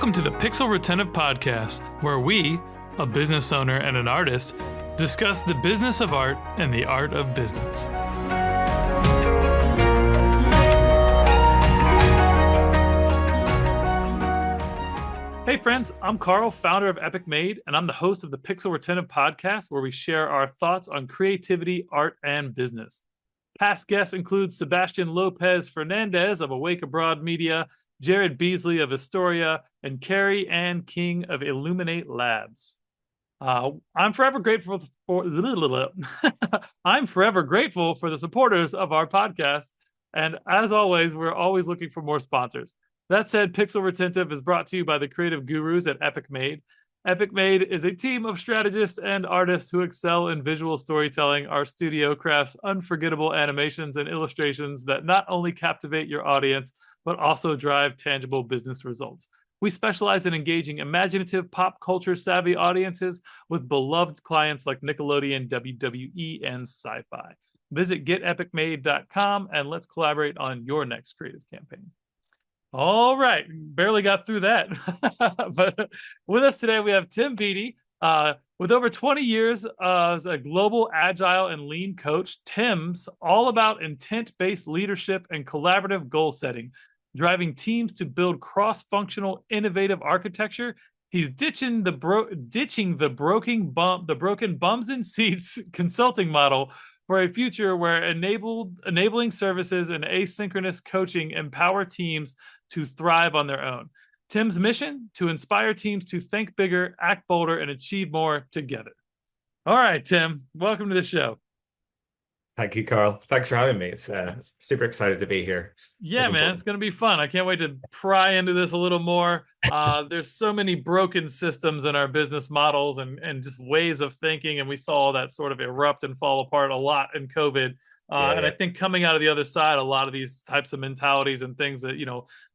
Welcome to the Pixel Retentive Podcast, where we, a business owner and an artist, discuss the business of art and the art of business. Hey friends, I'm Carl, founder of Epic Made, and I'm the host of the Pixel Retentive Podcast, where we share our thoughts on creativity, art, and business. Past guests include Sebastian Lopez Fernandez of Awake Abroad Media, Jared Beasley of Astoria, and Carrie Ann King of Illuminate Labs. I'm forever grateful for I'm forever grateful for the supporters of our podcast, and as always, we're always looking for more sponsors. That said, Pixel Retentive is brought to you by the creative gurus at Epic Made. Epic Made is a team of strategists and artists who excel in visual storytelling. Our studio crafts unforgettable animations and illustrations that not only captivate your audience, but also drive tangible business results. We specialize in engaging imaginative, pop culture savvy audiences with beloved clients like Nickelodeon, WWE, and Sci-Fi. Visit getepicmade.com and let's collaborate on your next creative campaign. All right, barely got through that. But with us today, we have Tim Beattie. With over 20 years as a global agile and lean coach, Tim's all about intent-based leadership and collaborative goal setting, driving teams to build cross-functional, innovative architecture. He's ditching the broken bums in seats consulting model for a future where enabling services and asynchronous coaching empower teams to thrive on their own. Tim's mission: to inspire teams to think bigger, act bolder, and achieve more together. All right, Tim, welcome to the show. Thank you, Carl. Thanks for having me. It's super excited to be here. Yeah, man, it's going to be fun. I can't wait to pry into this a little more. There's so many broken systems in our business models and just ways of thinking, and we saw that sort of erupt and fall apart a lot in COVID. And I think coming out of the other side, a lot of these types of mentalities and things that,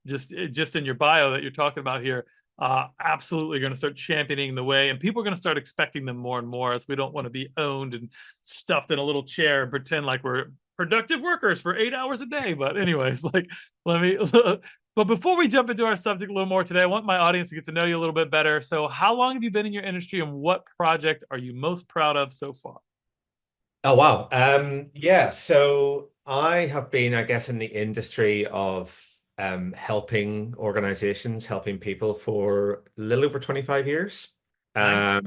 just in your bio that you're talking about here, absolutely going to start championing the way, and people are going to start expecting them more and more, as we don't want to be owned and stuffed in a little chair and pretend like we're productive workers for 8 hours a day. But anyways, but before we jump into our subject a little more today, I want my audience to get to know you a little bit better. So how long have you been in your industry, and what project are you most proud of so far? Oh, wow. So I have been, I guess, in the industry of helping organizations, helping people for a little over 25 years. Nice.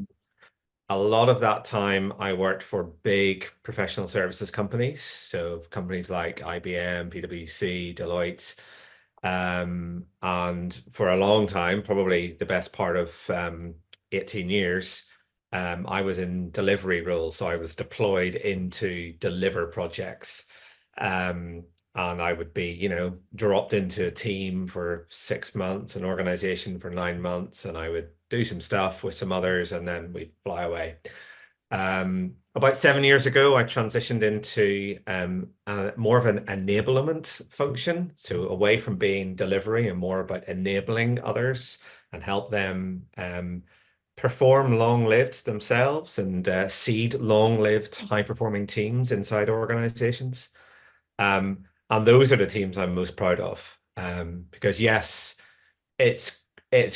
A lot of that time I worked for big professional services companies. So companies like IBM, PwC, Deloitte. And for a long time, probably the best part of 18 years, I was in delivery roles. So I was deployed into deliver projects. And I would be, dropped into a team for 6 months, an organization for 9 months, and I would do some stuff with some others, and then we'd fly away. About 7 years ago, I transitioned into more of an enablement function, so away from being delivery and more about enabling others and help them perform long-lived themselves and seed long-lived high-performing teams inside organizations. And those are the teams I'm most proud of, because yes, it's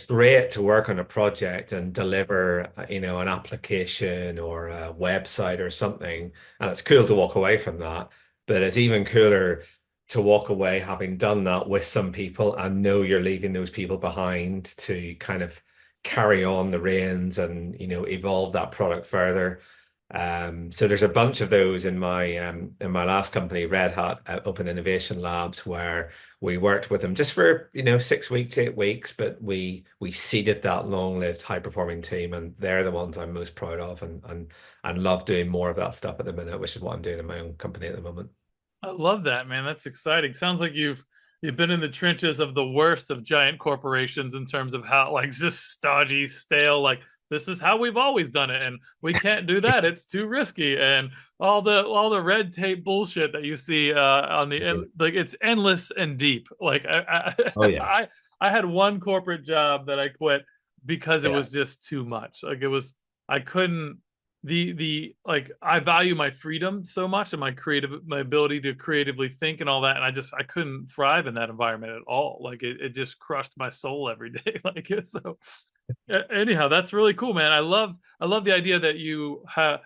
great to work on a project and deliver, an application or a website or something, and it's cool to walk away from that. But it's even cooler to walk away having done that with some people and know you're leaving those people behind to kind of carry on the reins and evolve that product further. So there's a bunch of those in my last company, Red Hat Open Innovation Labs, where we worked with them just for 6 weeks, 8 weeks, but we seeded that long-lived high-performing team, and they're the ones I'm most proud of, and love doing more of that stuff at the minute, which is what I'm doing in my own company at the moment. I love that, man. That's exciting. Sounds like you've been in the trenches of the worst of giant corporations in terms of how just stodgy, stale, this is how we've always done it, and we can't do that. It's too risky, and all the red tape bullshit that you see on the end, it's endless and deep. Oh yeah. I had one corporate job that I quit because it was just too much. I couldn't the like I value my freedom so much and my ability to creatively think and all that, and I couldn't thrive in that environment at all. Like it just crushed my soul every day. Like so. Anyhow, that's really cool, man. I love the idea that you have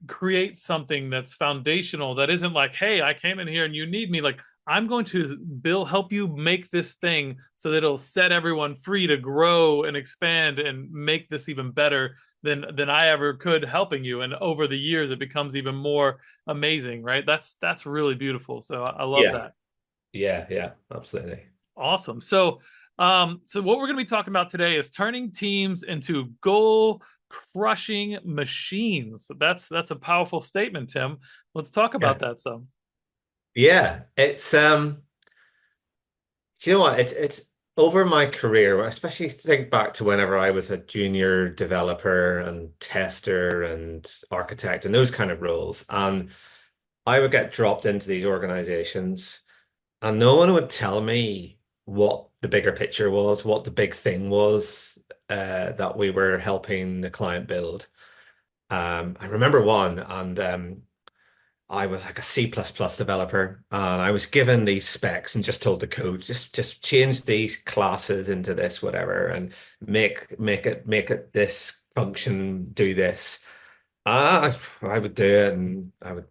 create something that's foundational, that isn't like, hey, I came in here and you need me. Like, I'm going to help you make this thing so that it'll set everyone free to grow and expand and make this even better than I ever could, helping you. And over the years it becomes even more amazing, right? That's really beautiful. So I love Yeah, that. yeah, absolutely. Awesome. So what we're going to be talking about today is turning teams into goal crushing machines. That's a powerful statement, Tim. Let's talk Yeah. about that some. Yeah, do you know what? It's over my career, especially think back to whenever I was a junior developer and tester and architect and those kind of roles. And I would get dropped into these organizations, and no one would tell me what the bigger picture was, what the big thing was that we were helping the client build. I remember one, and I was like a C++ developer, and I was given these specs and just told the code, just change these classes into this, whatever, and make it this function do this. I would do it, and I would,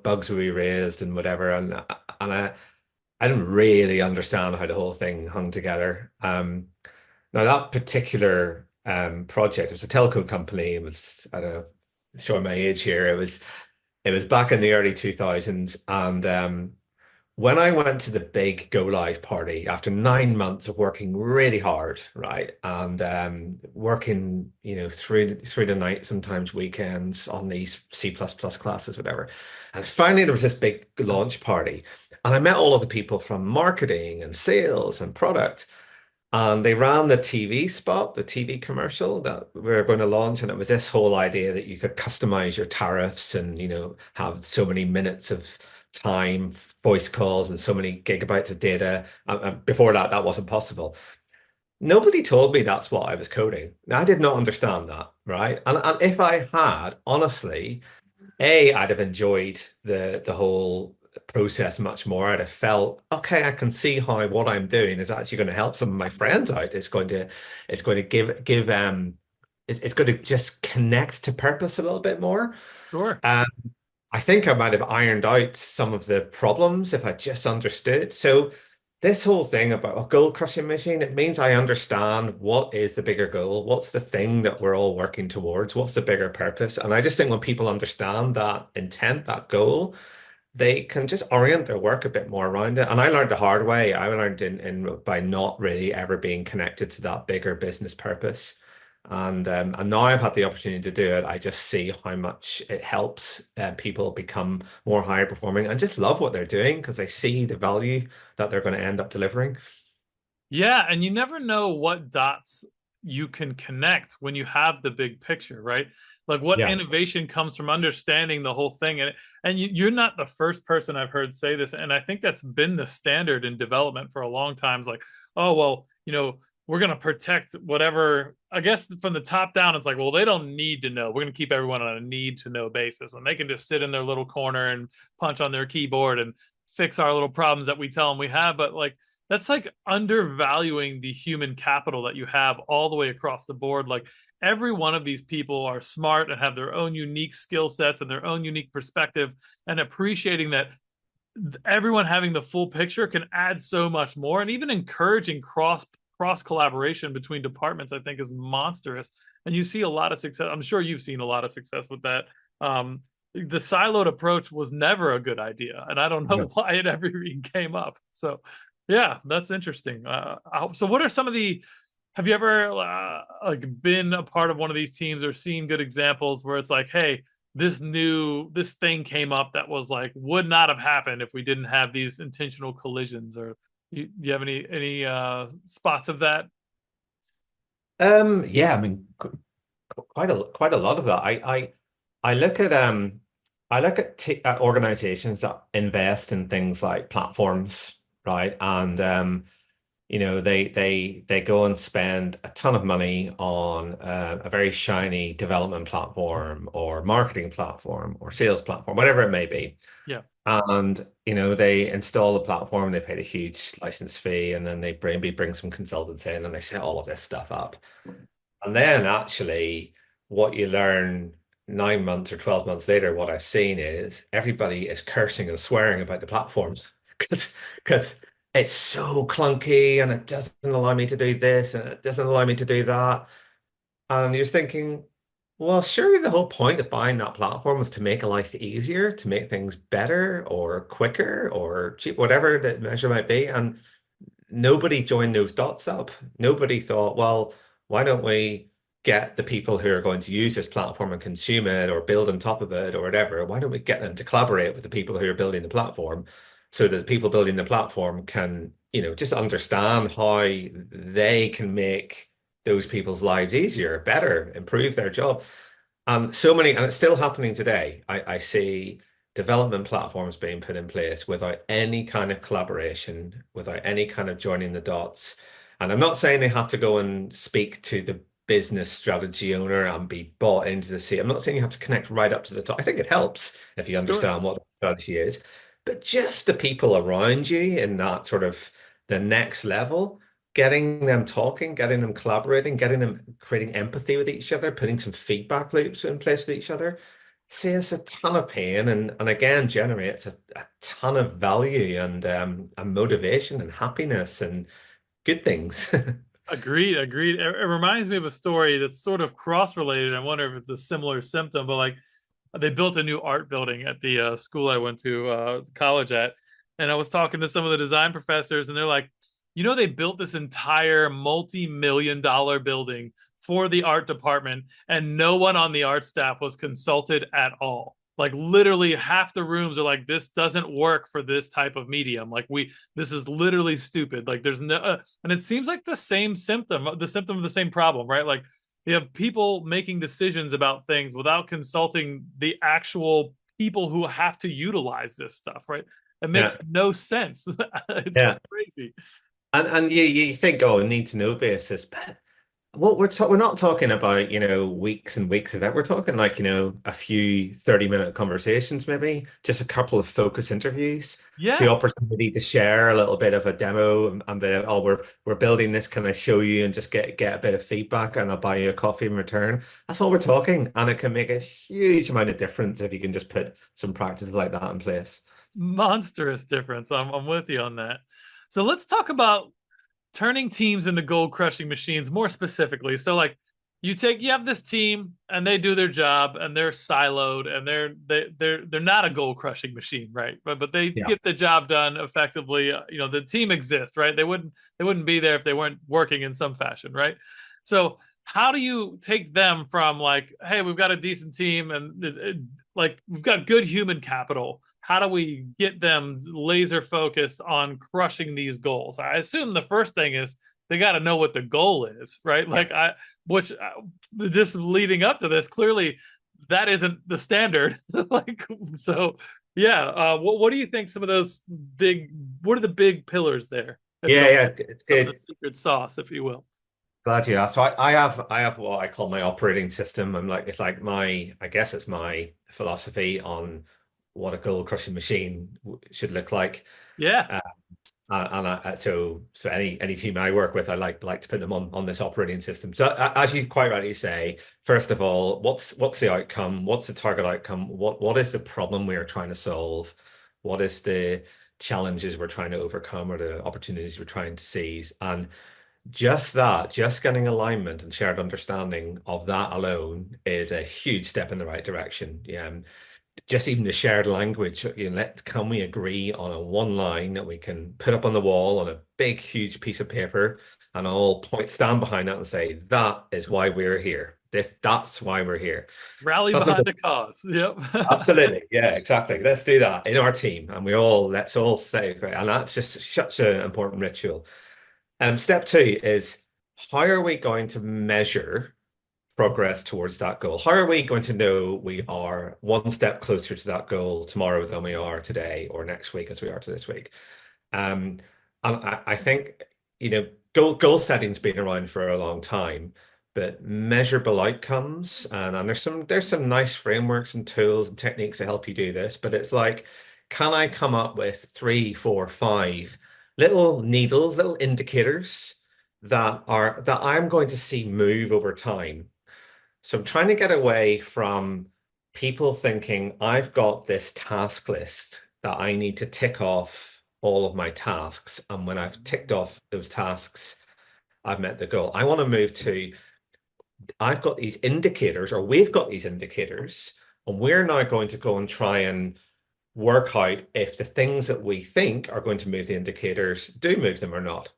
bugs would be raised and whatever, and I didn't really understand how the whole thing hung together. Now that particular project, it was a telco company. It was, I don't know, showing my age here. It was back in the early 2000s, and when I went to the big go live party after 9 months of working really hard, right, and working, through the night, sometimes weekends on these C++ classes, whatever, and finally there was this big launch party, and I met all of the people from marketing and sales and product. And they ran the TV spot, the TV commercial that we were going to launch. And it was this whole idea that you could customize your tariffs and, have so many minutes of time, voice calls, and so many gigabytes of data. And before that, that wasn't possible. Nobody told me that's what I was coding. Now, I did not understand that, right? And if I had, honestly, I'd have enjoyed the whole process much more. I'd have felt, okay, I can see how what I'm doing is actually going to help some of my friends out. It's going to it's going to just connect to purpose a little bit more. Sure. And I think I might have ironed out some of the problems if I just understood. So this whole thing about a goal crushing machine, it means I understand what is the bigger goal, what's the thing that we're all working towards, what's the bigger purpose. And I just think when people understand that intent, that goal, they can just orient their work a bit more around it. And I learned the hard way. I learned in by not really ever being connected to that bigger business purpose. And now I've had the opportunity to do it. I just see how much it helps people become more higher performing and just love what they're doing because they see the value that they're going to end up delivering. Yeah, and you never know what dots you can connect when you have the big picture, right? Like what Yeah. innovation comes from understanding the whole thing. And you're not the first person I've heard say this. And I think that's been the standard in development for a long time. It's like, oh, well, we're going to protect whatever. I guess from the top down, it's like, well, they don't need to know. We're going to keep everyone on a need to know basis. And they can just sit in their little corner and punch on their keyboard and fix our little problems that we tell them we have. But like, that's like undervaluing the human capital that you have all the way across the board. Like every one of these people are smart and have their own unique skill sets and their own unique perspective, and appreciating that everyone having the full picture can add so much more. And even encouraging cross collaboration between departments, I think, is monstrous. And you see a lot of success. I'm sure you've seen a lot of success with that. The siloed approach was never a good idea, and I don't know No. why it ever even came up. So yeah, that's interesting. So what are some of the, have you ever like been a part of one of these teams or seen good examples where it's like, hey, this thing came up that was like would not have happened if we didn't have these intentional collisions? Or you have any spots of that? Yeah, I mean, quite a lot of that. I look at at organizations that invest in things like platforms, right? And they go and spend a ton of money on a very shiny development platform or marketing platform or sales platform, whatever it may be. Yeah, And they install the platform, they paid a huge license fee, and then they bring some consultants in and they set all of this stuff up. And then actually, what you learn 9 months or 12 months later, what I've seen is everybody is cursing and swearing about the platforms because it's so clunky and it doesn't allow me to do this and it doesn't allow me to do that. And you're thinking, well, surely the whole point of buying that platform was to make a life easier, to make things better or quicker or cheap, whatever the measure might be. And nobody joined those dots up. Nobody thought, well, why don't we get the people who are going to use this platform and consume it or build on top of it or whatever? Why don't we get them to collaborate with the people who are building the platform so that the people building the platform can, just understand how they can make those people's lives easier, better, improve their job. And it's still happening today. I see development platforms being put in place without any kind of collaboration, without any kind of joining the dots. And I'm not saying they have to go and speak to the business strategy owner and be bought into the seat. I'm not saying you have to connect right up to the top. I think it helps if you sure. understand what the strategy is, but just the people around you in that sort of the next level, getting them talking, getting them collaborating, getting them creating empathy with each other, putting some feedback loops in place with each other, saves a ton of pain and again generates a ton of value and motivation and happiness and good things. Agreed, agreed. It reminds me of a story that's sort of cross-related. I wonder if it's a similar symptom, but like they built a new art building at the school I went to college at, and I was talking to some of the design professors, and they're like, they built this entire multi-million-dollar building for the art department, and no one on the art staff was consulted at all. Like literally half the rooms are like, this doesn't work for this type of medium. Like this is literally stupid. Like there's no, and it seems like the symptom of the same problem, right? Like you have people making decisions about things without consulting the actual people who have to utilize this stuff, right? It Yeah, makes no sense. It's yeah. crazy. And you think, oh, need to know basis, but what we're not talking about, weeks and weeks of it. We're talking like, a few 30-minute conversations, maybe just a couple of focus interviews, the Yeah. opportunity to share a little bit of a demo and bit of, oh, we're building this, can I show you and just get a bit of feedback and I'll buy you a coffee in return. That's all we're talking. And it can make a huge amount of difference if you can just put some practices like that in place. Monstrous difference. I'm with you on that. So let's talk about turning teams into gold crushing machines more specifically. So like you have this team and they do their job and they're siloed and they're not a gold crushing machine, right? But they Yeah. get the job done effectively. The team exists, right? They wouldn't be there if they weren't working in some fashion, right? So how do you take them from like, hey, we've got a decent team and like we've got good human capital, how do we get them laser focused on crushing these goals? I assume the first thing is they got to know what the goal is, right? Yeah. Which just leading up to this, clearly that isn't the standard. Like, so yeah. What do you think? What are the big pillars there? If you Yeah, don't, yeah, it's some of the good. secret sauce, if you will. Glad you asked. So I have what I call my operating system. It's like I guess it's my philosophy on what a goal crushing machine should look like. Yeah. Uh, so any team I work with, I like to put them on this operating system. So as you quite rightly say, first of all, what's the outcome? What's the target outcome? What is the problem we are trying to solve? What is the challenges we're trying to overcome or the opportunities we're trying to seize? And just getting alignment and shared understanding of that alone is a huge step in the right direction. Yeah, just even the shared language, can we agree on a one line that we can put up on the wall on a big, huge piece of paper and all stand behind that and say, that is why we're here. That's why we're here. Rally So that's behind the cause. Yep. absolutely. Yeah, exactly. Let's do that in our team. And let's all say, great. And that's just such an important ritual. Step two is how are we going to measure progress towards that goal? How are we going to know we are one step closer to that goal tomorrow than we are today or next week as we are to this week? And I think goal setting's been around for a long time, but measurable outcomes, and there's some nice frameworks and tools and techniques to help you do this, but it's like, can I come up with three, four, five little needles, little indicators that I'm going to see move over time? So I'm trying to get away from people thinking I've got this task list that I need to tick off all of my tasks. And when I've ticked off those tasks, I've met the goal. I want to move to I've got these indicators, or we've got these indicators, and we're now going to go and try and work out if the things that we think are going to move the indicators do move them or not.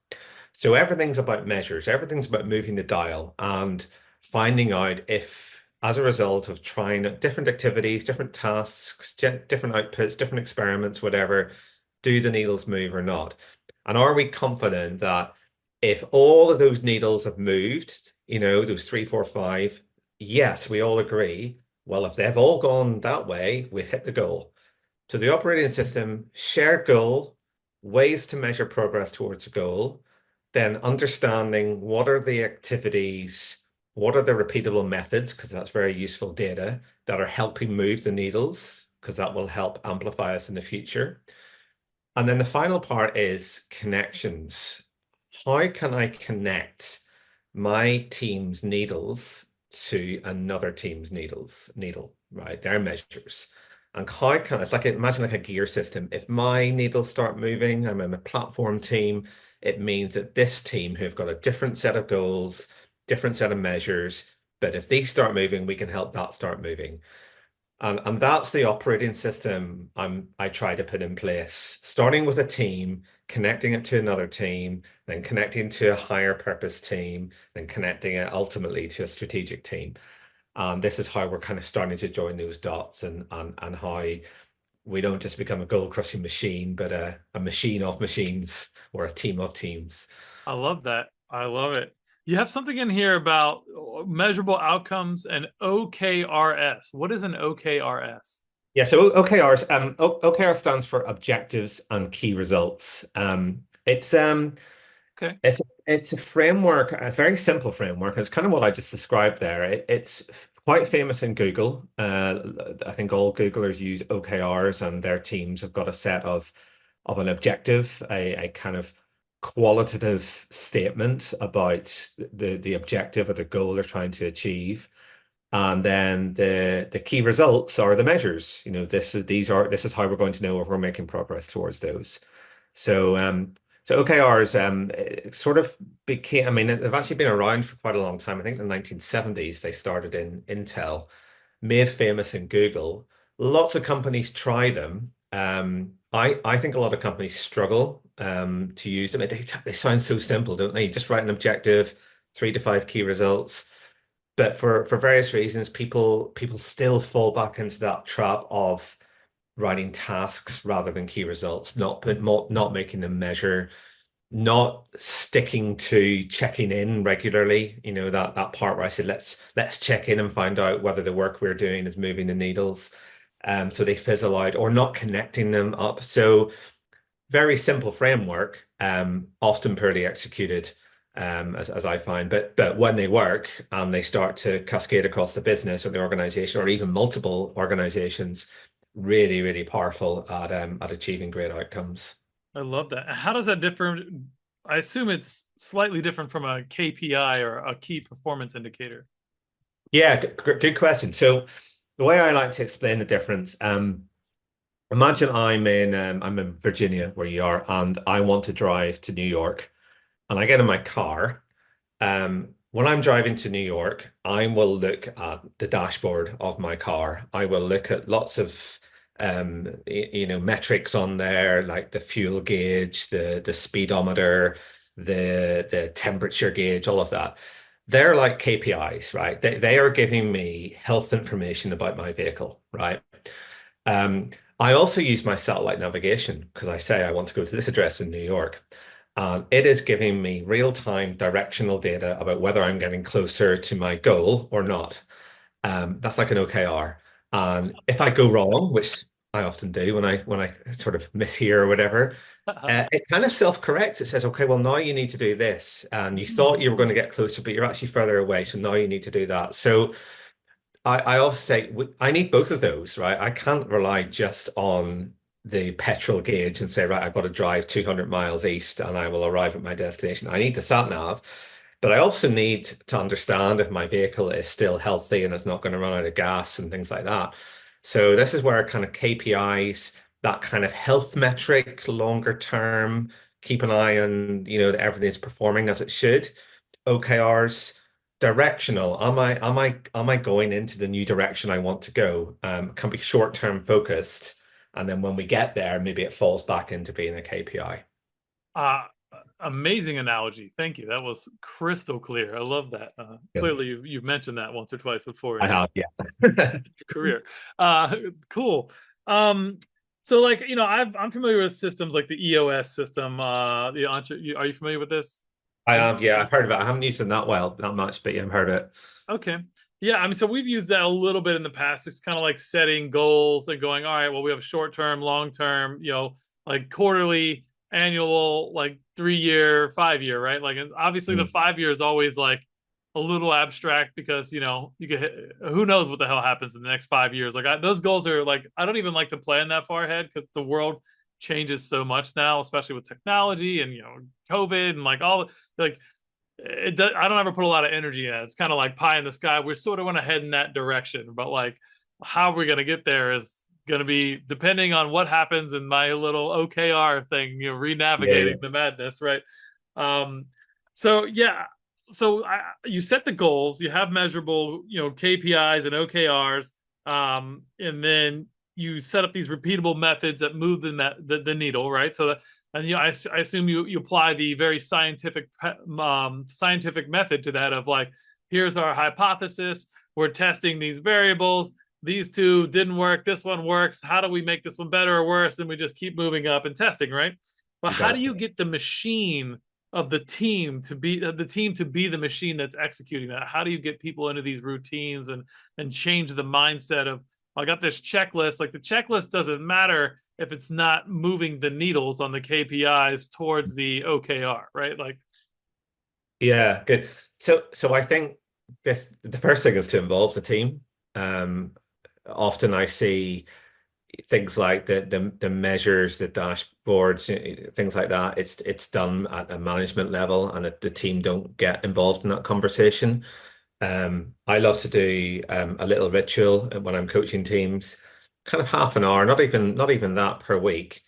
So everything's about measures, everything's about moving the dial and finding out if, as a result of trying different activities, different tasks, different outputs, different experiments, whatever, do the needles move or not? And are we confident that if all of those needles have moved, those three, four, five, yes, we all agree. Well, if they've all gone that way, we've hit the goal. So the operating system, shared goal, ways to measure progress towards a goal, then understanding what are the activities, what are the repeatable methods, because that's very useful data that are helping move the needles, because that will help amplify us in the future. And then the final part is connections. How can I connect my team's needles to another team's needle, right? Their measures. And how can it's like imagine like a gear system. If my needles start moving, I'm in a platform team, it means that this team who've got a different set of goals, different set of measures, but if they start moving, we can help that start moving. And that's the operating system I try to put in place, starting with a team, connecting it to another team, then connecting to a higher purpose team, then connecting it ultimately to a strategic team. And this is how we're kind of starting to join those dots and how we don't just become a goal crushing machine, but a machine of machines or a team of teams. I love that. I love it. You have something in here about measurable outcomes and OKRs. What is an OKRs? Yeah, so OKRs, OKR stands for objectives and key results. Okay. It's a framework, a very simple framework. It's kind of what I just described there. It's quite famous in Google. I think all Googlers use OKRs, and their teams have got a set of an objective, a kind of qualitative statement about the objective or the goal they're trying to achieve. And then the key results are the measures. This is how we're going to know if we're making progress towards those. So OKRs sort of became, I mean, they've actually been around for quite a long time. I think in the 1970s they started in Intel, made famous in Google. Lots of companies try them. I think a lot of companies struggle to use them. They sound so simple, don't they? You just write an objective, 3 to 5 key results. But for various reasons, people still fall back into that trap of writing tasks rather than key results, not making them measure, not sticking to checking in regularly. That part where I said let's check in and find out whether the work we're doing is moving the needles. So they fizzle out or not connecting them up. So very simple framework, often poorly executed, as I find. But when they work and they start to cascade across the business or the organization or even multiple organizations, really, really powerful at achieving great outcomes. I love that. How does that differ? I assume it's slightly different from a KPI or a key performance indicator. Yeah, good question. So the way I like to explain the difference, imagine I'm in Virginia where you are, and I want to drive to New York, and I get in my car. When I'm driving to New York, I will look at the dashboard of my car. I will look at lots of metrics on there, like the fuel gauge, the speedometer, the temperature gauge, all of that. They're like KPIs, right? They are giving me health information about my vehicle, right? Um, I also use my satellite navigation because I say I want to go to this address in New York. It is giving me real-time directional data about whether I'm getting closer to my goal or not. That's like an OKR. And if I go wrong, which I often do when I sort of mishear or whatever. It kind of self-corrects. It says, okay, well, now you need to do this. And you thought you were going to get closer, but you're actually further away. So now you need to do that. So I also say I need both of those, right? I can't rely just on the petrol gauge and say, right, I've got to drive 200 miles east and I will arrive at my destination. I need the sat nav, but I also need to understand if my vehicle is still healthy and it's not going to run out of gas and things like that. So this is where kind of KPIs, that kind of health metric, longer term, keep an eye on, that everything's performing as it should. OKRs, directional. Am I going into the new direction I want to go? Can be short-term focused. And then when we get there, maybe it falls back into being a KPI. Uh, Amazing analogy. Thank you. That was crystal clear. I love that. Yeah. Clearly, you've mentioned that once or twice before I in have, yeah. your career. Cool. So like, I'm familiar with systems like the EOS system. Are you familiar with this? I have, yeah, I've heard of it. I haven't used it that much, but yeah, I've heard of it. Okay. Yeah, I mean, so we've used that a little bit in the past. It's kind of like setting goals and going, all right, well, we have short term, long term, like quarterly, annual, like 3 year, 5 year, right? Like obviously the Mm. 5 year is always like a little abstract because you get who knows what the hell happens in the next 5 years. Like those goals are like I don't even like to plan that far ahead because the world changes so much now, especially with technology and COVID and like all like I don't ever put a lot of energy in it. It's kind of like pie in the sky. We sort of want to head in that direction, but like how we're going to get there is going to be depending on what happens in my little OKR thing, Yeah, yeah. re-navigating the madness, right? Um, so yeah, you set the goals, you have measurable, KPIs and OKRs, and then you set up these repeatable methods that move the needle, right? So that and I assume you apply the very scientific method to that of like, here's our hypothesis. We're testing these variables. These two didn't work. This one works. How do we make this one better or worse? Then we just keep moving up and testing, right? But You how got do you it. get the machine of the team to be the machine that's executing that? How do you get people into these routines and change the mindset of I got this checklist. Like the checklist doesn't matter if it's not moving the needles on the KPIs towards the OKR, right? Like, Yeah, good. So I think the first thing is to involve the team. Um, Often I see things like the measures, the dashboards, things like that. It's done at a management level, and the team don't get involved in that conversation. I love to do a little ritual when I'm coaching teams, kind of half an hour, not even that per week,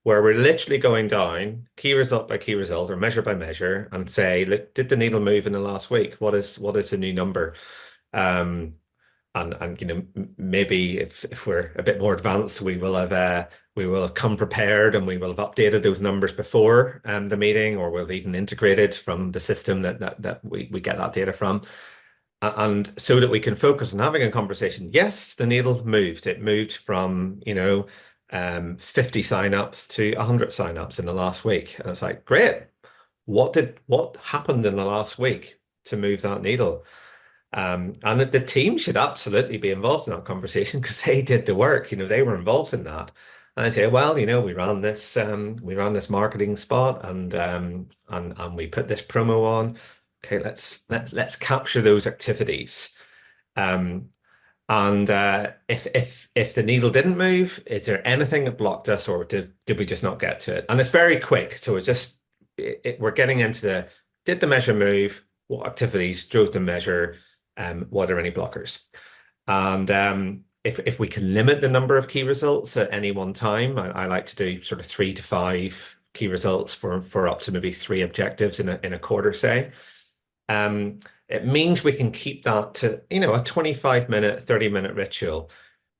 where we're literally going down key result by key result or measure by measure and say, look, did the needle move in the last week? What is the new number? Um, and maybe if we're a bit more advanced, we will have come prepared and we will have updated those numbers before the meeting, or we'll even integrated from the system that we get that data from. And so that we can focus on having a conversation. Yes, the needle moved. It moved from, 50 signups to 100 signups in the last week. And it's like, great. What happened in the last week to move that needle? And the team should absolutely be involved in that conversation because they did the work. They were involved in that. And I say, well, we ran this marketing spot and we put this promo on. Okay, let's capture those activities. Um, and if the needle didn't move, is there anything that blocked us, or did we just not get to it? And it's very quick, so we're getting into did the measure move? What activities drove the measure? Were there any blockers? And if we can limit the number of key results at any one time, I like to do sort of 3 to 5 key results for up to maybe 3 objectives in a quarter, say. It means we can keep that to, a 25-minute, 30-minute ritual.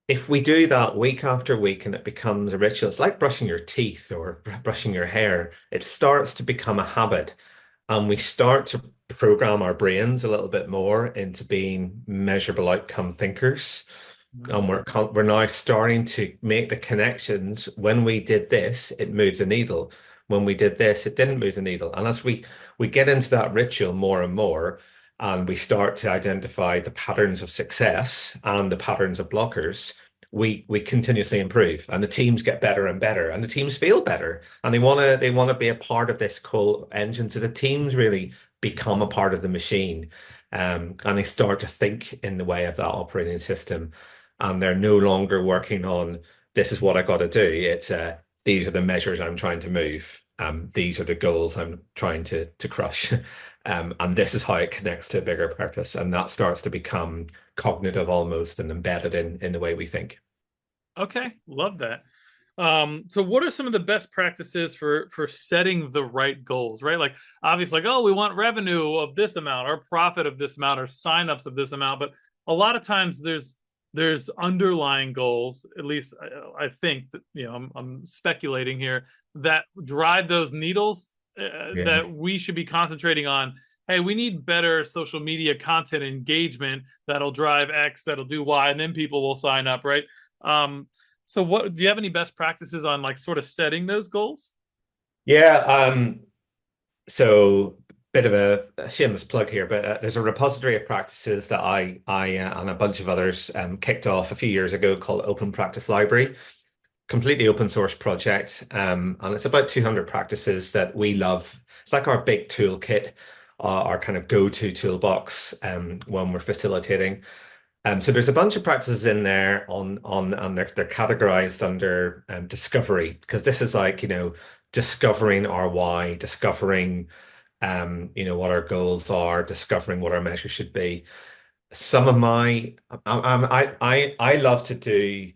If we do that week after week and it becomes a ritual, it's like brushing your teeth or brushing your hair. It starts to become a habit, and we start to program our brains a little bit more into being measurable outcome thinkers. And we're now starting to make the connections. When we did this, it moved the needle. When we did this, it didn't move the needle. And as we get into that ritual more and more, and we start to identify the patterns of success and the patterns of blockers, we continuously improve, and the teams get better and better, and the teams feel better, and they want to be a part of this cool engine. So the teams really become a part of the machine, and they start to think in the way of that operating system, and they're no longer working on this is what I got to do. It's these are the measures I'm trying to move. These are the goals I'm trying to crush. And this is how it connects to a bigger purpose. And that starts to become cognitive almost and embedded in the way we think. Okay, love that. So what are some of the best practices for setting the right goals, right? Like obviously, like, oh, we want revenue of this amount or profit of this amount or signups of this amount, but a lot of times there's underlying goals, at least I think that, I'm speculating here, that drive those needles Yeah. that we should be concentrating on. Hey, we need better social media content engagement that'll drive X, that'll do Y, and then people will sign up, right? So what do you have any best practices on like sort of setting those goals? Yeah. So bit of a shameless plug here, but there's a repository of practices that I and a bunch of others kicked off a few years ago called Open Practice Library. Completely open source project. And it's about 200 practices that we love. It's like our big toolkit, our kind of go-to toolbox when we're facilitating. So there's a bunch of practices in there on and they're categorized under discovery, because this is like, discovering our why, discovering what our goals are, discovering what our measures should be. Some of my I love to do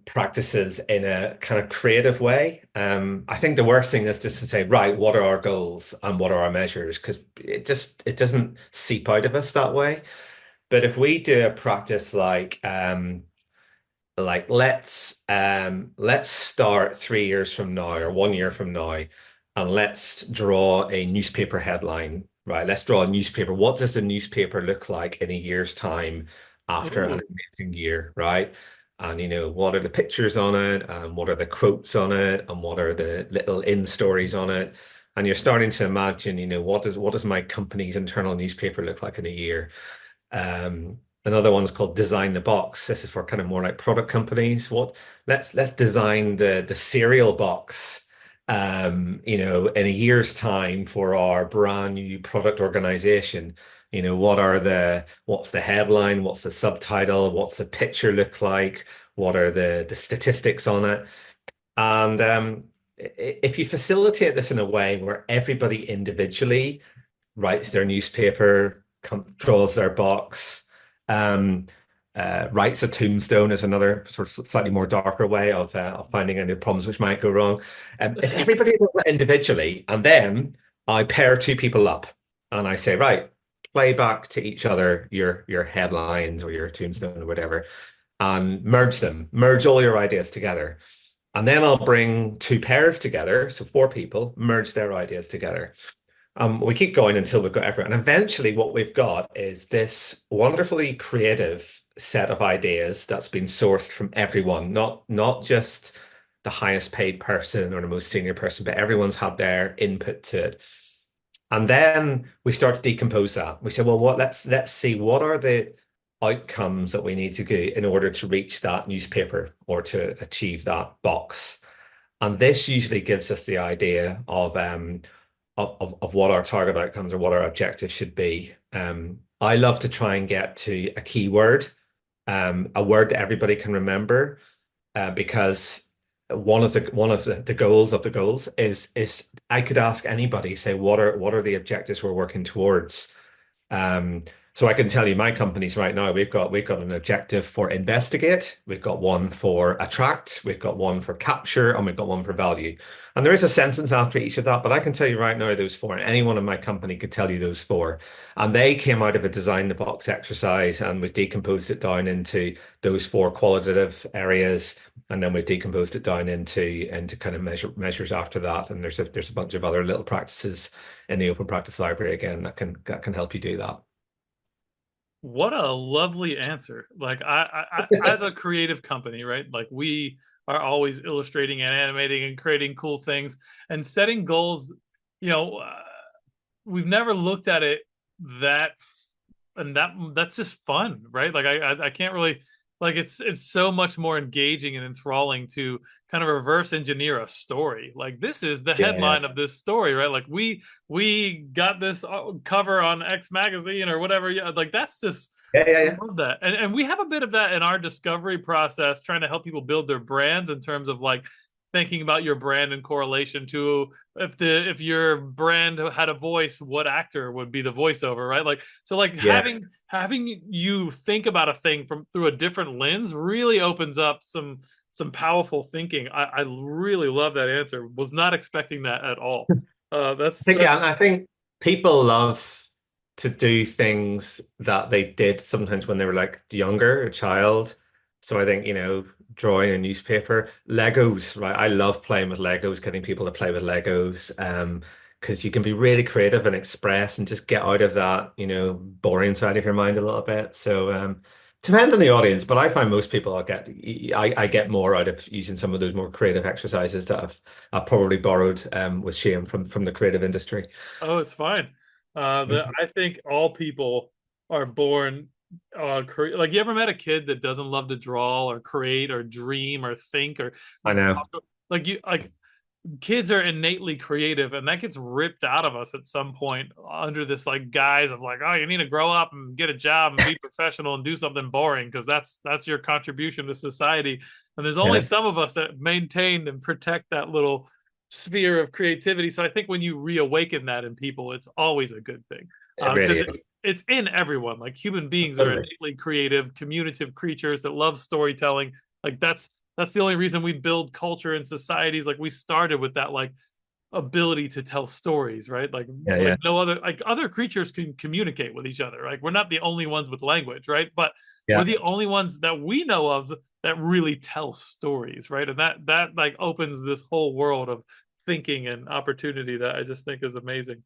practices in a kind of creative way. I think the worst thing is just to say, right, what are our goals and what are our measures? Because it doesn't seep out of us that way. But if we do a practice like let's start 3 years from now or 1 year from now, and let's draw a newspaper headline, right? Let's draw a newspaper. What does the newspaper look like in a year's time after an Ooh. amazing year, right? And what are the pictures on it, and what are the quotes on it, and what are the little in stories on it? And you're starting to imagine, what does my company's internal newspaper look like in a year? Another one's called Design the Box. This is for kind of more like product companies. Let's design the cereal box, in a year's time for our brand new product organization. What's the headline? What's the subtitle? What's the picture look like? What are the statistics on it? And if you facilitate this in a way where everybody individually writes their newspaper, draws their box, um, writes a tombstone is another sort of slightly more darker way of finding any problems which might go wrong. If everybody does that individually, and then I pair two people up and I say, right, play back to each other your headlines or your tombstone or whatever, and merge all your ideas together. And then I'll bring two pairs together, so four people, merge their ideas together. We keep going until we've got everyone. And eventually, what we've got is this wonderfully creative set of ideas that's been sourced from everyone, not just the highest paid person or the most senior person, but everyone's had their input to it. And then we start to decompose that. We say, well, let's see what are the outcomes that we need to do in order to reach that newspaper or to achieve that box. And this usually gives us the idea of what our target outcomes or what our objectives should be. I love to try and get to a key word, a word that everybody can remember, because one of the goals of the goals is I could ask anybody, say, what are the objectives we're working towards? So I can tell you my companies right now, we've got an objective for investigate, we've got one for attract, we've got one for capture, and we've got one for value. And there is a sentence after each of that, but I can tell you right now those four, and anyone in my company could tell you those four. And they came out of a design the box exercise, and we've decomposed it down into those four qualitative areas, and then we've decomposed it down into kind of measures after that. And there's a bunch of other little practices in the open practice library again that can help you do that. What a lovely answer. Like as a creative company, right? Like we are always illustrating and animating and creating cool things and setting goals. You know, we've never looked at it that, and that's just fun, right? Like I can't really Like it's so much more engaging and enthralling to kind of reverse engineer a story. Like this is the Yeah, headline of this story, right? Like we got this cover on X magazine or whatever. Yeah, like that's just yeah, yeah, I yeah. love that. And we have a bit of that in our discovery process, trying to help people build their brands in terms of like thinking about your brand in correlation to if your brand had a voice, what actor would be the voiceover, right? Like so like Yeah, having you think about a thing from through a different lens really opens up some powerful thinking. I really love that answer. Was not expecting that at all. That's I think people love to do things that they did sometimes when they were like younger, a child. So I think, drawing a newspaper, Legos, right? I love playing with Legos, getting people to play with Legos, because you can be really creative and express and just get out of that, boring side of your mind a little bit. So depends on the audience, but I find most people I get more out of using some of those more creative exercises that I've probably borrowed with shame from the creative industry. Oh, it's fine. I think all people are born like you ever met a kid that doesn't love to draw or create or dream or think or I know. like you like kids are innately creative and that gets ripped out of us at some point under this like guise of like, oh, you need to grow up and get a job and be professional and do something boring because that's your contribution to society. And there's only Yeah, some of us that maintain and protect that little sphere of creativity. So I think when you reawaken that in people, it's always a good thing. it really Because is. it's in everyone. Like human beings are Totally. innately creative, communicative creatures that love storytelling. Like that's the only reason we build culture in societies. Like we started with that like ability to tell stories, right? Yeah, Like yeah, no other like other creatures can communicate with each other. Like we're not the only ones with language, right? But we're yeah. the only ones that we know of that really tell stories, right? And that like opens this whole world of thinking and opportunity that I just think is amazing.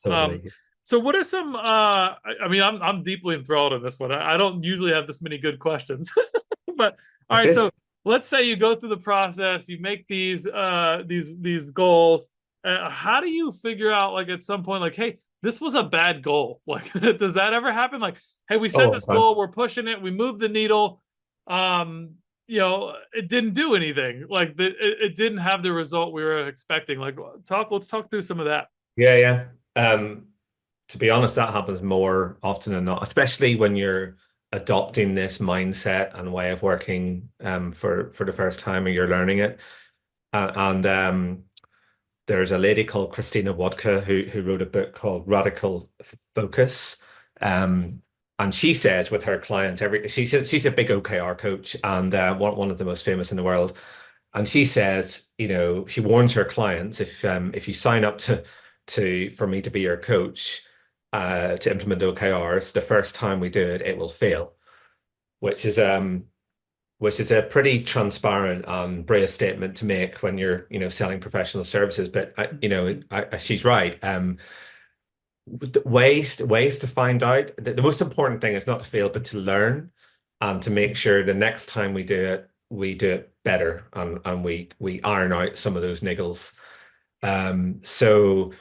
Um, Totally. so what are some I mean I'm deeply enthralled in this one. I don't usually have this many good questions. But all That's right, good. so let's say you go through the process, you make these goals. How do you figure out like at some point like, hey, this was a bad goal? Like, does that ever happen? Like, hey, we set All this the time. goal, we're pushing it, we moved the needle, it didn't do anything. Like, it didn't have the result we were expecting. Like, let's talk through some of that. Yeah, yeah. To be honest, that happens more often than not, especially when you're adopting this mindset and way of working for the first time and you're learning it. And there's a lady called Christina Wodka who wrote a book called Radical Focus. Um, and she says with her clients, she's a big OKR coach and one of the most famous in the world. And she says, she warns her clients if you sign up to for me to be your coach to implement OKRs, the first time we do it, it will fail, which is a pretty transparent and brave statement to make when you're, selling professional services. But she's right. Ways to find out. The most important thing is not to fail, but to learn and to make sure the next time we do it better and we iron out some of those niggles. So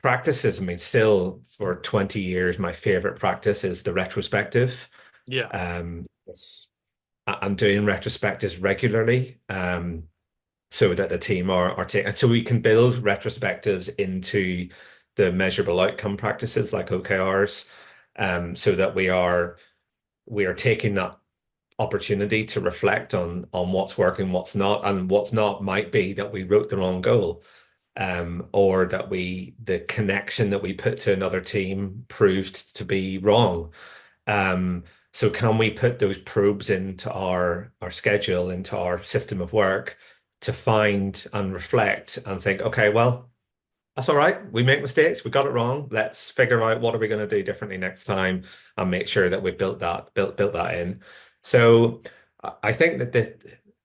practices, I mean, still for 20 years, my favorite practice is the retrospective. Yeah, It's I'm doing retrospectives regularly, so that the team are taking, so we can build retrospectives into the measurable outcome practices like OKRs, so that we are taking that opportunity to reflect on what's working, what's not, and what's not might be that we wrote the wrong goal, or that the connection that we put to another team proved to be wrong. So can we put those probes into our schedule, into our system of work to find and reflect and think, okay, well, that's all right. We make mistakes. We got it wrong. Let's figure out what are we going to do differently next time and make sure that we've built that in. So I think that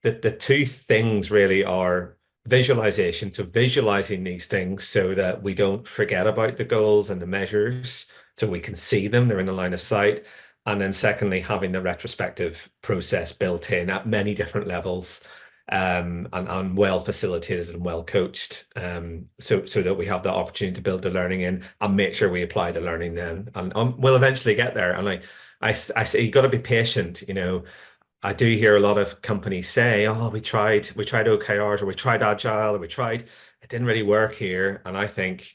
the two things really are visualization. So visualizing these things so that we don't forget about the goals and the measures, so we can see them, they're in the line of sight. And then secondly, having the retrospective process built in at many different levels, and well facilitated and well coached, so that we have the opportunity to build the learning in and make sure we apply the learning then, and we'll eventually get there. And I say you got to be patient. I do hear a lot of companies say, "Oh, we tried OKRs, or we tried agile, or we tried, it didn't really work here." And I think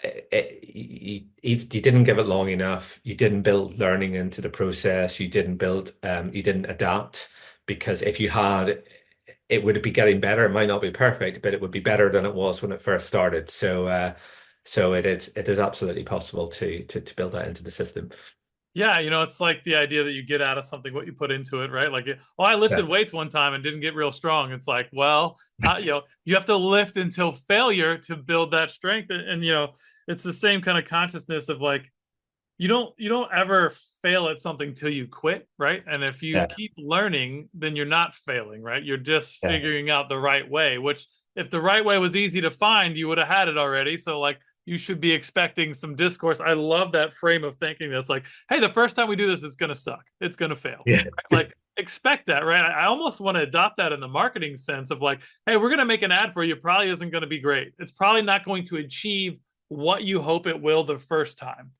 you didn't give it long enough. You didn't build learning into the process. You didn't adapt, because if you had, it would be getting better. It might not be perfect, but it would be better than it was when it first started. So it is absolutely possible to build that into the system. Yeah, it's like the idea that you get out of something what you put into it, right? Like, oh, I lifted Yeah. weights one time and didn't get real strong. It's like, well, you have to lift until failure to build that strength, and it's the same kind of consciousness of like, you don't ever fail at something till you quit, right? And if you Yeah. keep learning, then you're not failing, right? You're just Yeah. figuring out the right way, which if the right way was easy to find, you would have had it already. So like you should be expecting some discourse. I love that frame of thinking that's like, hey, the first time we do this, it's going to suck. It's going to fail. Yeah. Right? Like expect that, right? I almost want to adopt that in the marketing sense of like, hey, we're going to make an ad for you. Probably isn't going to be great. It's probably not going to achieve what you hope it will the first time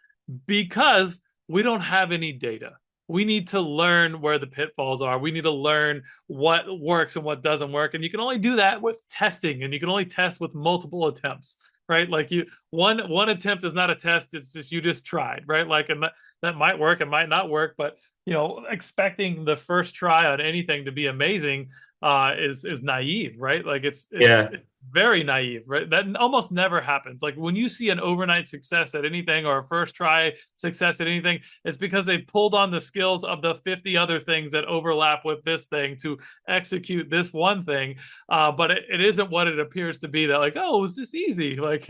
because we don't have any data. We need to learn where the pitfalls are. We need to learn what works and what doesn't work. And you can only do that with testing, and you can only test with multiple attempts, right? Like one attempt is not a test. It's just you just tried, right? Like, and that might work, it might not work, but expecting the first try on anything to be amazing is naive, right? Like it's Yeah. very naive, right? That almost never happens. Like when you see an overnight success at anything or a first try success at anything, it's because they pulled on the skills of the 50 other things that overlap with this thing to execute this one thing. But it isn't what it appears to be that like, oh, it was just easy. Like,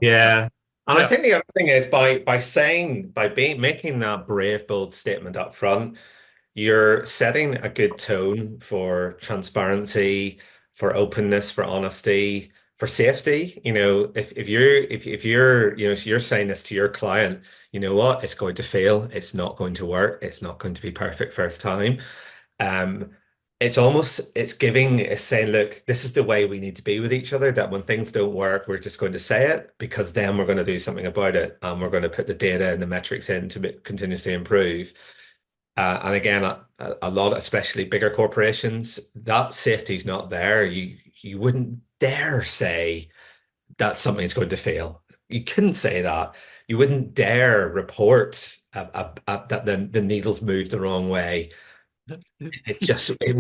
Yeah. And I yeah. think the other thing is by making that brave, bold statement up front, you're setting a good tone for transparency, for openness, for honesty, for safety. If you're saying this to your client, you know what, it's going to fail, it's not going to work, it's not going to be perfect first time. Um, it's saying, look, this is the way we need to be with each other, that when things don't work, we're just going to say it, because then we're going to do something about it, and we're going to put the data and the metrics in to continuously improve. And again, a lot, especially bigger corporations, that safety is not there. You wouldn't dare say that something's going to fail. You couldn't say that. You wouldn't dare report that the needle's moved the wrong way. It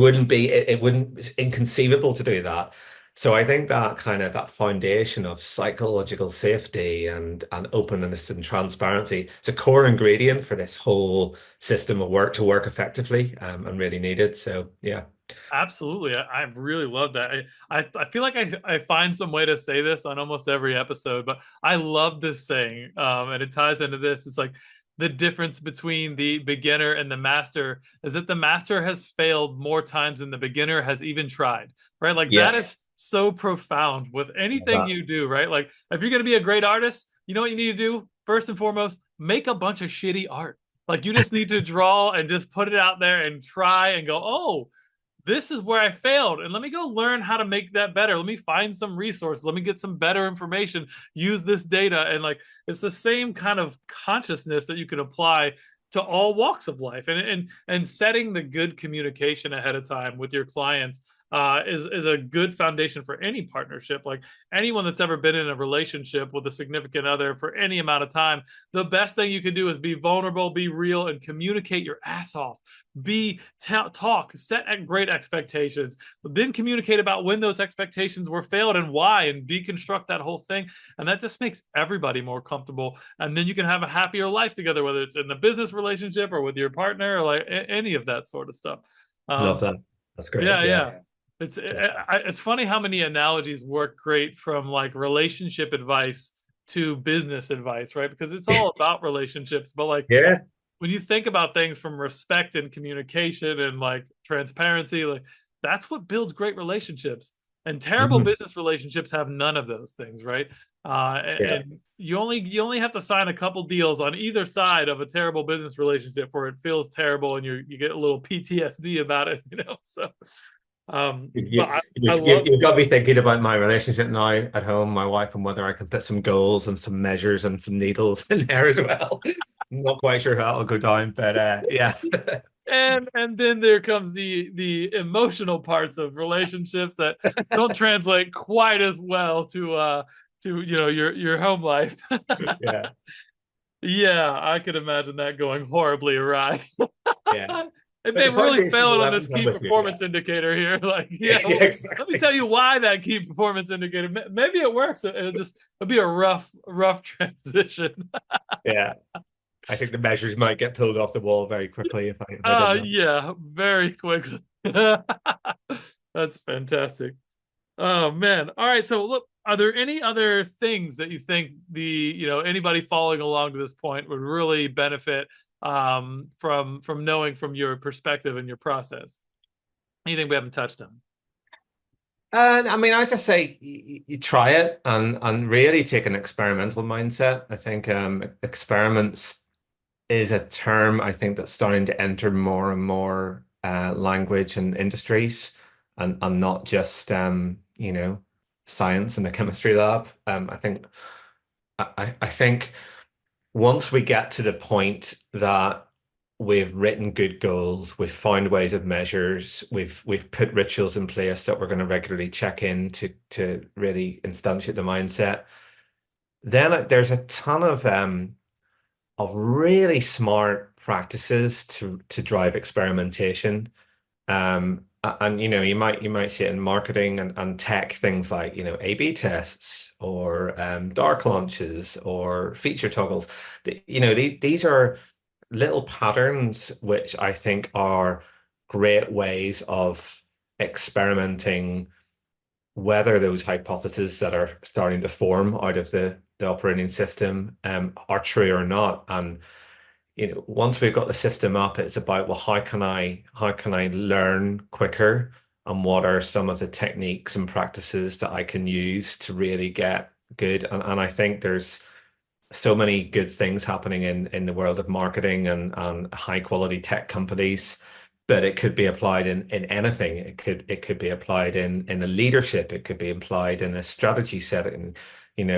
wouldn't, it's inconceivable to do that. So I think that kind of that foundation of psychological safety and openness and transparency is a core ingredient for this whole system of work to work effectively, and really needed. So yeah. Absolutely. I really love that. I feel like I find some way to say this on almost every episode, but I love this saying. And it ties into this. It's like the difference between the beginner and the master is that the master has failed more times than the beginner has even tried, right? Like that Yeah. is so profound with anything That, you do, right? Like if you're going to be a great artist, you know what you need to do? First and foremost, make a bunch of shitty art. Like you just need to draw and just put it out there and try and go, oh, this is where I failed. And let me go learn how to make that better. Let me find some resources. Let me get some better information, use this data. And like, it's the same kind of consciousness that you can apply to all walks of life and setting the good communication ahead of time with your clients is a good foundation for any partnership. Like anyone that's ever been in a relationship with a significant other for any amount of time, the best thing you can do is be vulnerable, be real, and communicate your ass off. Talk, set great expectations, but then communicate about when those expectations were failed and why, and deconstruct that whole thing. And that just makes everybody more comfortable. And then you can have a happier life together, whether it's in the business relationship or with your partner or like any of that sort of stuff. love Um, that. That's great. yeah, Yeah. yeah. It's Yeah. it's funny how many analogies work great from like relationship advice to business advice, right? Because it's all about relationships, but like Yeah. when you think about things from respect and communication and like transparency, like that's what builds great relationships. And terrible Mhm. business relationships have none of those things, right? Yeah. And you only have to sign a couple deals on either side of a terrible business relationship where it feels terrible and you get a little PTSD about it, So, but I love. You've got me thinking about my relationship now at home, my wife, and whether I can put some goals and some measures and some needles in there as well. Not quite sure how it'll go down, but yeah. And then there comes the emotional parts of relationships that don't translate quite as well to your home life. Yeah. Yeah, I could imagine that going horribly awry. Yeah. If But they the really foundation failing will on have this to come key with you. Yeah. performance indicator here, like, yeah, Yeah, well, let me exactly. tell you why that key performance indicator. Maybe it works. It'll be a rough transition. Yeah. I think the measures might get pulled off the wall very quickly if I did that. Yeah, very quickly. That's fantastic. Oh man. All right. So look, are there any other things that you think anybody following along to this point would really benefit from knowing from your perspective and your process? Anything we haven't touched on? And I mean, I just say you try it and really take an experimental mindset. I think experiments is a term I think that's starting to enter more and more language and industries, and not just science in the chemistry lab. I think once we get to the point that we've written good goals, we've found ways of measures, we've put rituals in place that we're going to regularly check in to really instantiate the mindset, then there's a ton of really smart practices to drive experimentation. And you might see it in marketing and tech, things like A/B tests or dark launches or feature toggles. These are little patterns which I think are great ways of experimenting whether those hypotheses that are starting to form out of the operating system are true or not. And once we've got the system up, it's about, well, how can I learn quicker, and what are some of the techniques and practices that I can use to really get good. And I think there's so many good things happening in the world of marketing and high quality tech companies, but it could be applied in anything. It could be applied in a leadership, it could be applied in a strategy setting,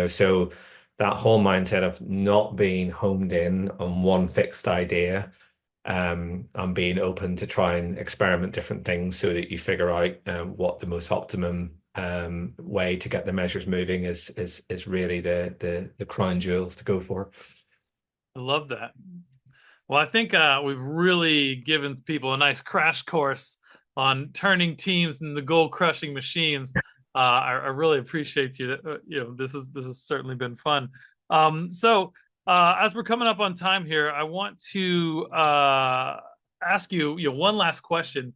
so that whole mindset of not being homed in on one fixed idea, and being open to try and experiment different things so that you figure out what the most optimum way to get the measures moving is really the crown jewels to go for. I love that. Well, I think we've really given people a nice crash course on turning teams into goal crushing machines. I really appreciate you. This has certainly been fun. As we're coming up on time here, I want to ask you, one last question.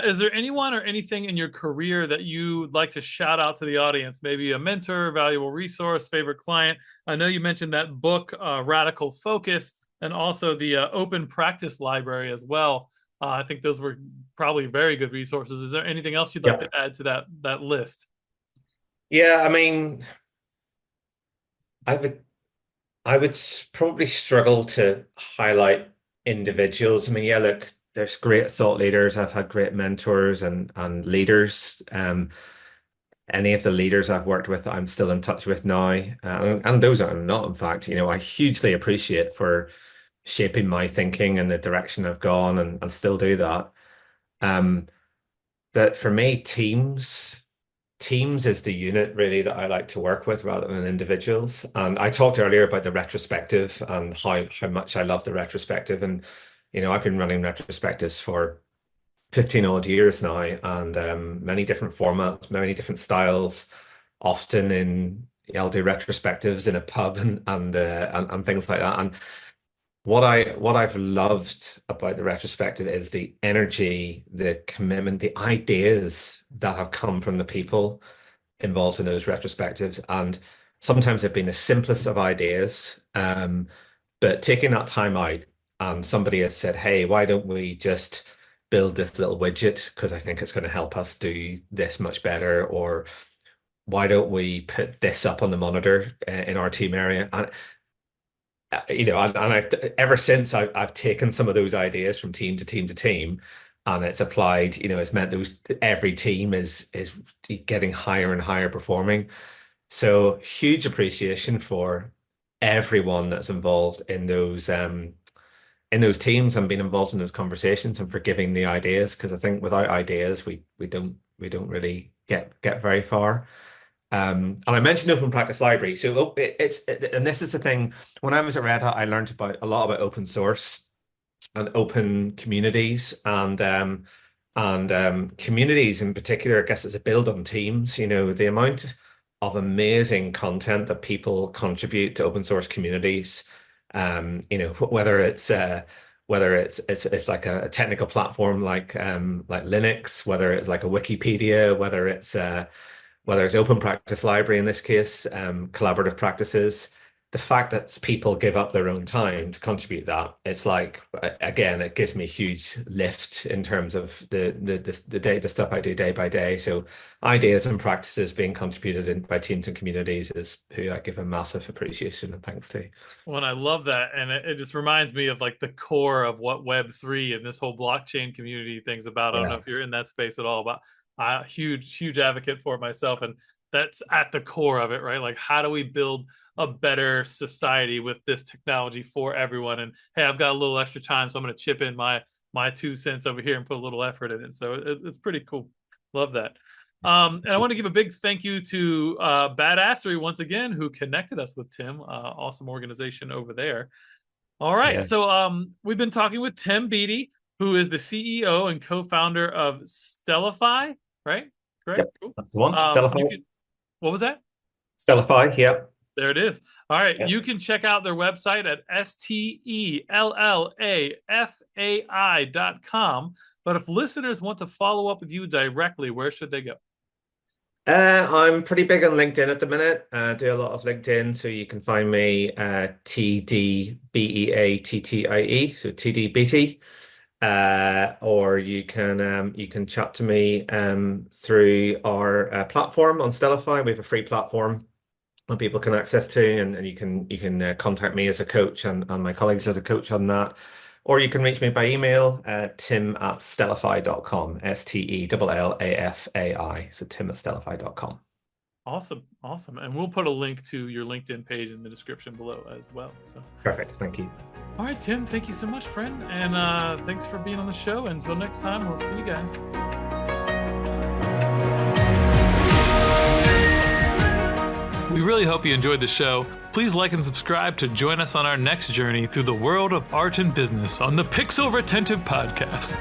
Is there anyone or anything in your career that you'd like to shout out to the audience? Maybe a mentor, valuable resource, favorite client? I know you mentioned that book, Radical Focus, and also the open practice library as well. I think those were probably very good resources. Is there anything else you'd like to Yep. add to that list? Yeah, I mean, I would probably struggle to highlight individuals. I mean, yeah, look, there's great thought leaders. I've had great mentors and leaders. Any of the leaders I've worked with, I'm still in touch with now, and those are not, in fact, I hugely appreciate for shaping my thinking and the direction I've gone, and still do that. Um, but for me, teams is the unit really that I like to work with rather than individuals. And I talked earlier about the retrospective and how much I love the retrospective. And I've been running retrospectives for 15 odd years now, and many different formats, many different styles, often in I'll do retrospectives in a pub and things like that. And what I've loved about the retrospective is the energy, the commitment, the ideas that have come from the people involved in those retrospectives. And sometimes they've been the simplest of ideas, but taking that time out, and somebody has said, hey, why don't we just build this little widget because I think it's going to help us do this much better, or why don't we put this up on the monitor in our team area? And I've ever since I've taken some of those ideas from team to team to team, and it's applied. It's meant those every team is getting higher and higher performing. So huge appreciation for everyone that's involved in in those teams and being involved in those conversations and for giving the ideas, because I think without ideas we don't really get very far. And I mentioned Open Practice Library. So and this is the thing. When I was at Red Hat, I learned about a lot about open source and open communities and communities in particular. I guess it's a build on teams. You know, the amount of amazing content that people contribute to open source communities. You know, whether it's like a technical platform like Linux, whether it's like a Wikipedia, whether it's open practice library in this case, collaborative practices, the fact that people give up their own time to contribute that, it's like, again, it gives me a huge lift in terms of the stuff I do day by day. So ideas and practices being contributed in by teams and communities is who I give a massive appreciation and thanks to. Well, and I love that. And it just reminds me of like the core of what Web3 and this whole blockchain community thing's about. I don't know if you're in that space at all, but I'm a huge advocate for it myself. And that's at the core of it, right? Like, how do we build a better society with this technology for everyone? And hey, I've got a little extra time, so I'm going to chip in my 2 cents over here and put a little effort in it. So it's pretty cool. Love that. And I want to give a big thank you to Badassery once again, who connected us with Tim. Awesome organization over there. All right. Yeah. So we've been talking with Tim Beattie, who is the CEO and co-founder of Stellafai, right? Correct? Yep, cool. That's the one. Stellafai. What was that? Stellafai, yep. There it is. All right. Yep. You can check out their website at stellafai.com. But if listeners want to follow up with you directly, where should they go? I'm pretty big on LinkedIn at the minute. Do a lot of LinkedIn, so you can find me TDBEATTIE, so TD Beattie. Or you can chat to me through our platform on Stellafai. We have a free platform that people can access to, and you can contact me as a coach and my colleagues as a coach on that. Or you can reach me by email, tim@stellafai.com, STELLAFAI, so tim@stellafai.com. Awesome. And we'll put a link to your LinkedIn page in the description below as well. So perfect. Thank you. All right, Tim, thank you so much, friend. And thanks for being on the show. Until next time, we'll see you guys. We really hope you enjoyed the show. Please like and subscribe to join us on our next journey through the world of art and business on the Pixel Retentive Podcast.